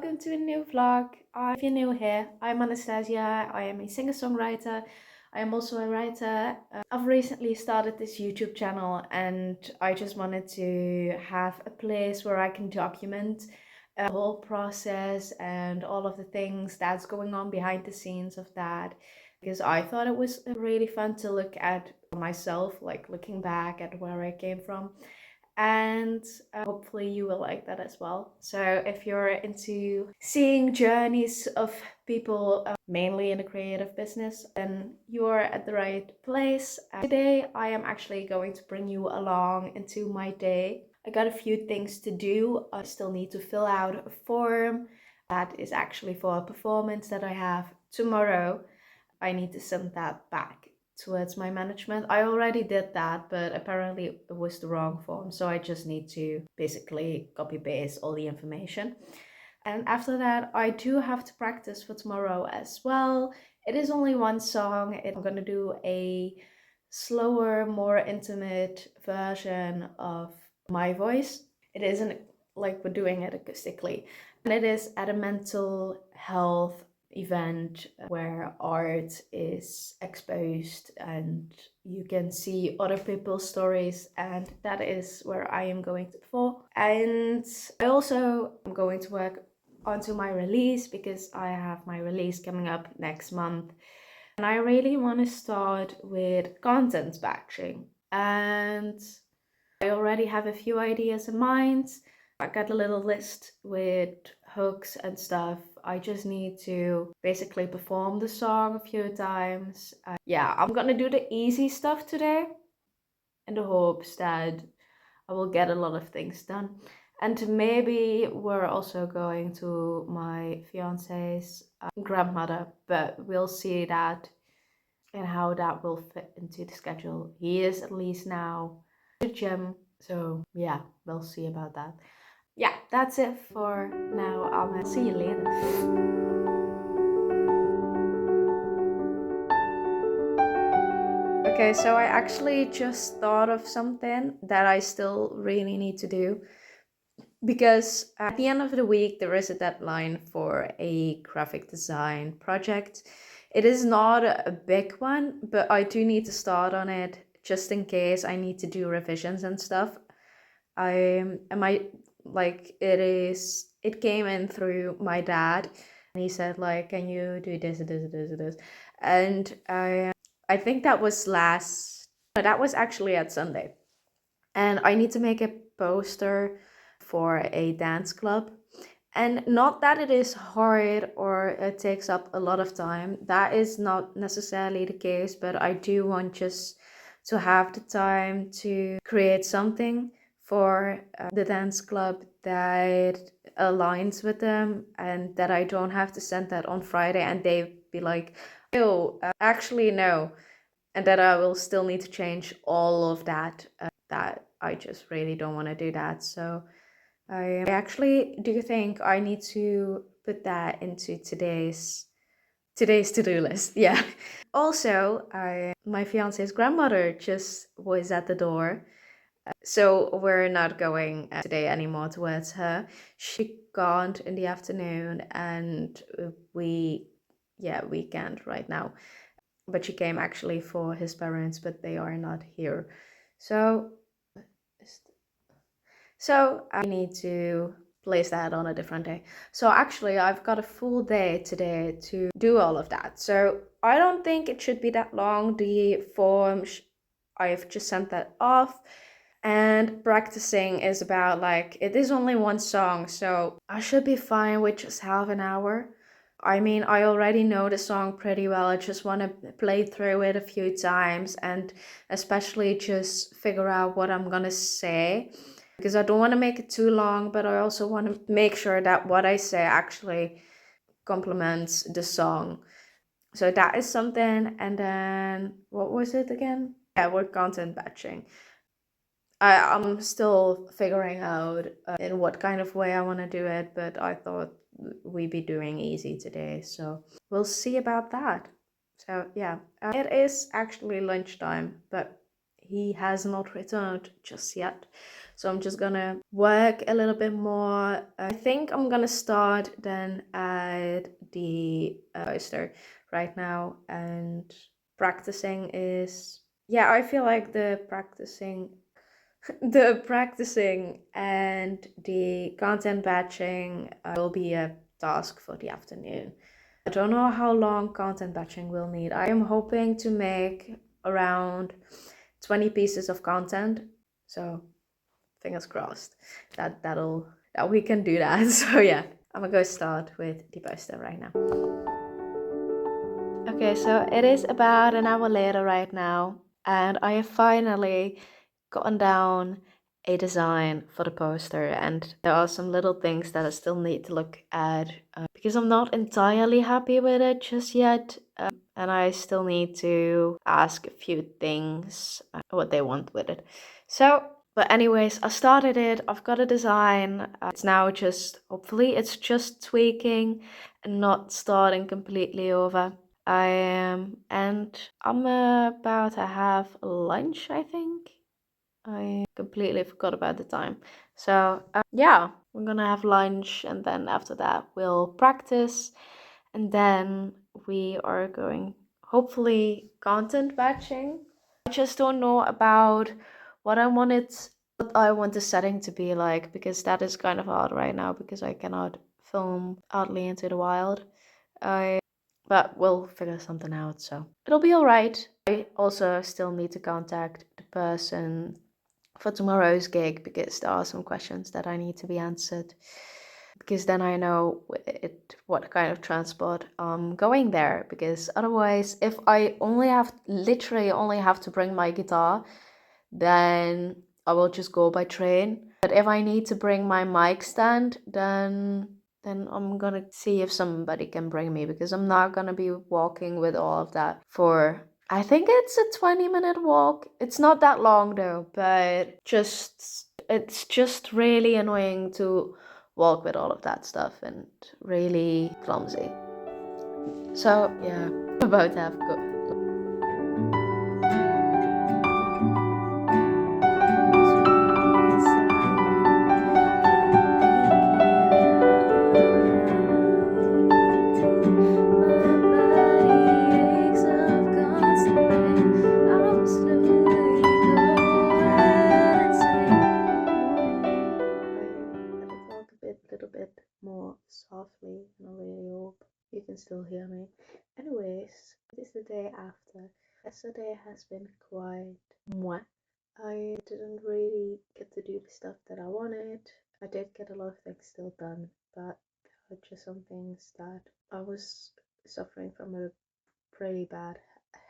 welcome to a new vlog. If you're new here, I'm Annastatia. I am a singer-songwriter. I am also a writer. I've recently started this YouTube channel and I just wanted to have a place where I can document the whole process and all of the things that's going on behind the scenes of that, because I thought it was really fun to look at myself, like looking back at where I came from. And hopefully you will like that as well. So if you're into seeing journeys of people, mainly in the creative business, then you're at the right place. Today I am actually going to bring you along into my day. I got a few things to do. I still need to fill out a form that is actually for a performance that I have tomorrow. I need to send that back towards my management. I already did that, but apparently it was the wrong form, so I just need to basically copy paste all the information. And after that, I do have to practice for tomorrow as well. It is only one song. I'm gonna do a slower, more intimate version of my voice. It isn't like we're doing it acoustically, and it is at a mental health event where art is exposed and you can see other people's stories, and that is where I am going to perform. And I also am going to work onto my release because I have my release coming up next month, and I really want to start with content batching, and I already have a few ideas in mind. I got a little list with hooks and stuff. I just need to basically perform the song a few times. Yeah, I'm gonna do the easy stuff today in the hopes that I will get a lot of things done. And maybe we're also going to my fiance's grandmother, but we'll see that and how that will fit into the schedule. He is at least now at the gym, so yeah, we'll see about that. Yeah, that's it for now. I'll see you later. Okay, so I actually just thought of something that I still really need to do, because at the end of the week there is a deadline for a graphic design project. It is not a big one, but I do need to start on it just in case I need to do revisions and stuff. It came in through my dad, and he said like, can you do this, and I think that was that was actually at Sunday, and I need to make a poster for a dance club. And not that it is hard or it takes up a lot of time, that is not necessarily the case, but I do want just to have the time to create something for the dance club that aligns with them, and that I don't have to send that on Friday and they be like, oh, actually no, and that I will still need to change all of that. That I just really don't want to do that. So I actually do think I need to put that into today's to-do list. Yeah. Also, my fiance's grandmother just was at the door. So we're not going today anymore towards her. She gone in the afternoon, and we can't right now. But she came actually for his parents, but they are not here. So I need to place that on a different day. So actually I've got a full day today to do all of that. So I don't think it should be that long. The form, I've just sent that off. And practicing is about like, it is only one song, so I should be fine with just half an hour. I mean, I already know the song pretty well. I just want to play through it a few times and especially just figure out what I'm gonna say, because I don't want to make it too long, but I also want to make sure that what I say actually complements the song. So that is something. And then what was it again? Yeah, we're content batching. I'm still figuring out in what kind of way I want to do it, but I thought we'd be doing easy today, so we'll see about that. So yeah, it is actually lunchtime, but he has not returned just yet. So I'm just gonna work a little bit more. I think I'm gonna start then at the poster right now, and practicing is, yeah, I feel like the practicing the practicing and the content batching will be a task for the afternoon. I don't know how long content batching will need. I am hoping to make around 20 pieces of content. So fingers crossed that we can do that. So yeah, I'm gonna go start with the poster right now. Okay, so it is about an hour later right now, and I have finally gotten down a design for the poster, and there are some little things that I still need to look at because I'm not entirely happy with it just yet, and I still need to ask a few things what they want with it. So, but anyways, I started it. I've got a design. It's now just, hopefully it's just tweaking and not starting completely over. And I'm about to have lunch, I think. I completely forgot about the time. So yeah, we're gonna have lunch, and then after that we'll practice, and then we are going, hopefully, content batching. I just don't know about what I want the setting to be like, because that is kind of hard right now because I cannot film outly into the wild. But we'll figure something out, so it'll be all right. I also still need to contact the person for tomorrow's gig because there are some questions that I need to be answered, because then I know what kind of transport I'm going there, because otherwise, if I literally only have to bring my guitar, then I will just go by train. But if I need to bring my mic stand, then I'm gonna see if somebody can bring me, because I'm not gonna be walking with all of that for, I think it's a 20-minute walk. It's not that long though, but it's just really annoying to walk with all of that stuff and really clumsy. So yeah, I'm about to have go. Little bit more softly, and I really hope you can still hear me. Anyways, it is the day after. Yesterday has been quite moi. I didn't really get to do the stuff that I wanted. I did get a lot of things still done, but there were just some things that I was suffering from a pretty bad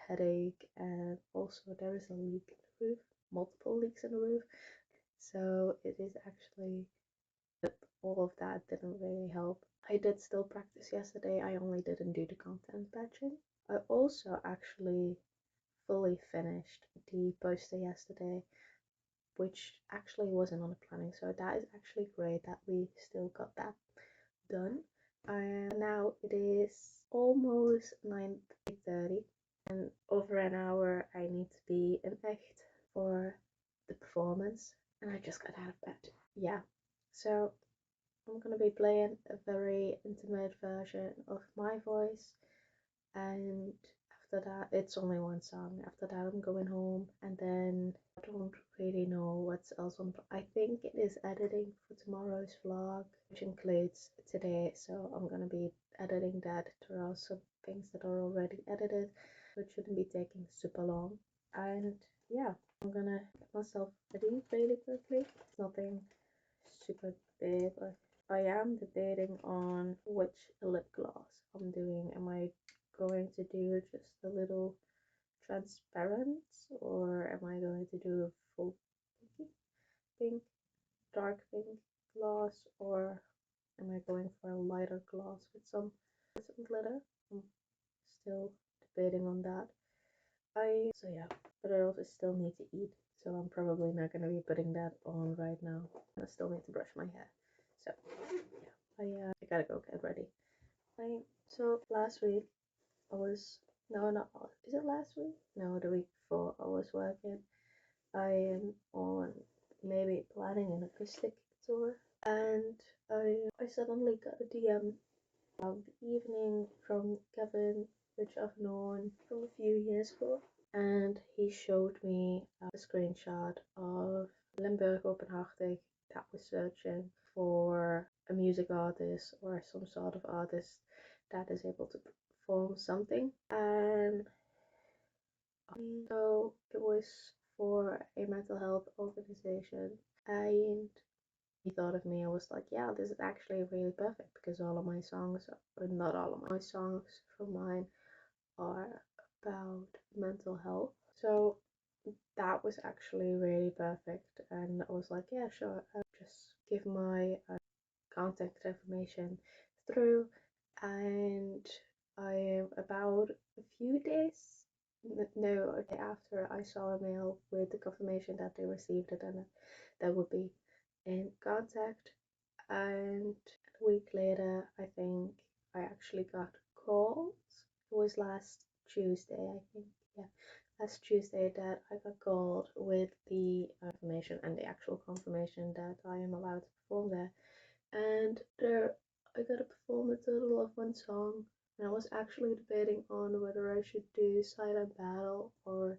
headache, and also there is a leak in the roof, multiple leaks in the roof. So it is actually, all of that didn't really help. I did still practice yesterday, I only didn't do the content batching. I also actually fully finished the poster yesterday, which actually wasn't on the planning, so that is actually great that we still got that done. And now it is almost 9:30, and over an hour I need to be in Echt for the performance, and I just got out of bed. Yeah, so I'm gonna be playing a very intimate version of my voice, and after that, it's only one song. After that, I'm going home, and then I don't really know what's else on. I think it is editing for tomorrow's vlog, which includes today, so I'm gonna be editing that. There are some things that are already edited, so it shouldn't be taking super long. And yeah, I'm gonna get myself ready really quickly. It's nothing super big. I am debating on which lip gloss I'm doing. Am I going to do just a little transparent, or am I going to do a full pink, dark pink gloss, or am I going for a lighter gloss with some glitter? I'm still debating on that. So yeah, but I also still need to eat, so I'm probably not going to be putting that on right now. I still need to brush my hair. So yeah, I gotta go get ready. So last week I was, no, not, is it last week? No, the week before I was working, I am on maybe planning an acoustic tour, and I suddenly got a DM of the evening from Kevin, which I've known from a few years ago, and he showed me a screenshot of Limburg Openhartig that was searching for a music artist or some sort of artist that is able to perform something. And so it was for a mental health organization. And he thought of me. I was like, yeah, this is actually really perfect because all of my songs, or not all of my songs from mine, are about mental health. So that was actually really perfect. And I was like, yeah, sure, I'll just give my contact information through. And I am about a few days, no, a day after, I saw a mail with the confirmation that they received it and that would be in contact. And a week later, I think I actually got called. It was last Tuesday, I think. Yeah, last Tuesday that I got called with the information and the actual confirmation that I am allowed to perform there. And there, I got to perform a total of one song. And I was actually debating on whether I should do Silent Battle or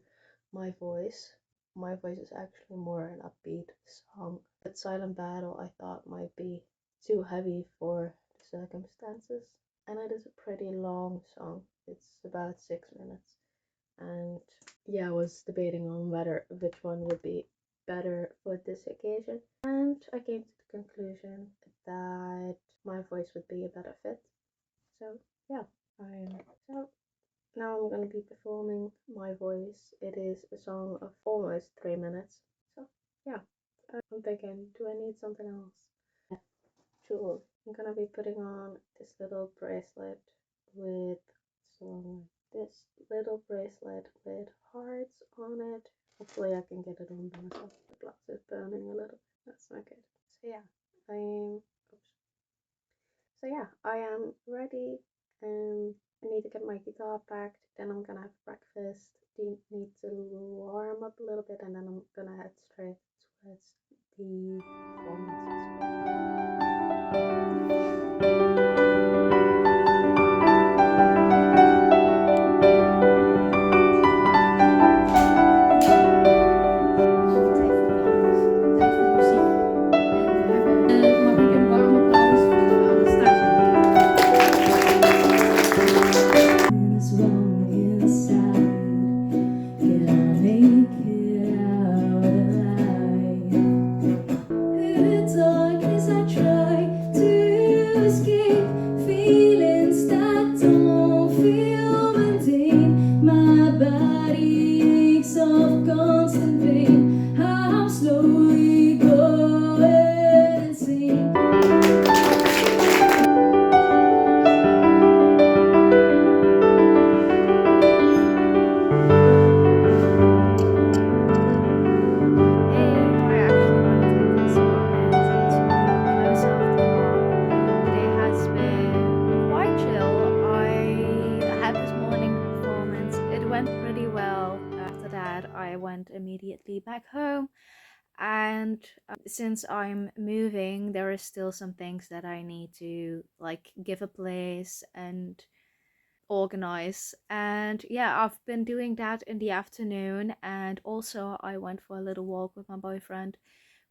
My Voice. My Voice is actually more an upbeat song, but Silent Battle I thought might be too heavy for the circumstances. And it is a pretty long song. It's about 6 minutes. And yeah, I was debating on whether which one would be better for this occasion. And I came to the conclusion that My Voice would be a better fit. So yeah, I'm so now I'm gonna be performing My Voice. It is a song of almost 3 minutes. So yeah, I'm thinking, do I need something else? Yeah, sure. I'm gonna be putting on this little bracelet with some this little bracelet with hearts on it. Hopefully I can get it on by myself. The glass is burning a little. That's not good. So yeah, I'm oops. So yeah, I am ready. I need to get my guitar packed. Then I'm gonna have breakfast. Need to warm up a little bit, and then I'm gonna head straight towards the performances. Tijd voor wat anders. Tijd voor muziek. En we hebben, mag ik een warm applaus voor Annastatia? Is wrong inside. Can I make it out alive? In the darkness I try to escape feelings that don't feel mundane. My body aches of constant pain. I'm slowly going insane. Hey, I actually want to take this moment to close off the vlog. Today has been quite chill. I had this morning performance. It went pretty well. After that, I went immediately back home. And since I'm moving, there are still some things that I need to like give a place and organize. And yeah, I've been doing that in the afternoon, and also I went for a little walk with my boyfriend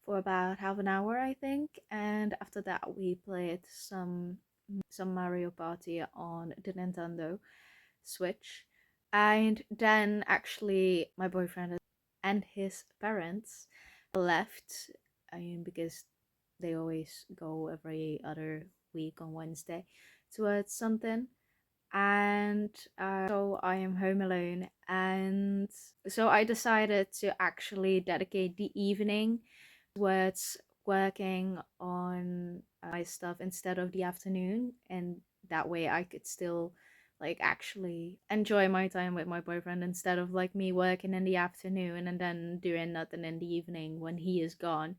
for about half an hour, I think. And after that we played some Mario Party on the Nintendo Switch. And then actually my boyfriend and his parents left, because they always go every other week on Wednesday towards something. And so I am home alone, and so I decided to actually dedicate the evening towards working on my stuff instead of the afternoon, and that way I could still like actually enjoy my time with my boyfriend instead of like me working in the afternoon and then doing nothing in the evening when he is gone.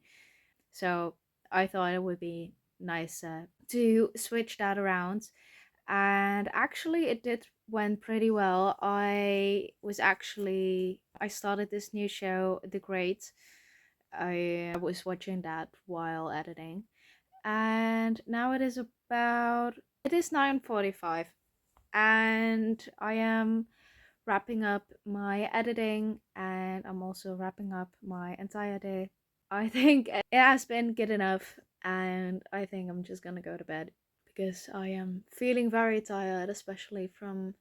So I thought it would be nice to switch that around. and actually it did went pretty well. I started this new show, The Great. I was watching that while editing, and now it is 9:45, and I am wrapping up my editing, and I'm also wrapping up my entire day. I think it has been good enough, and I think I'm just gonna go to bed because I am feeling very tired, especially from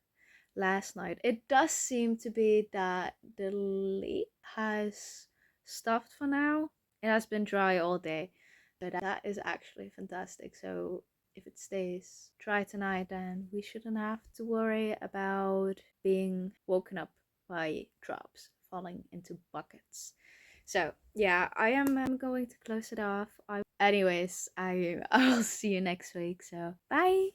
last night. It does seem to be that the leak has stopped for now. It has been dry all day, so that is actually fantastic. So if it stays dry tonight, then we shouldn't have to worry about being woken up by drops falling into buckets. So yeah, I am going to close it off. Anyways, I'll see you next week. So bye.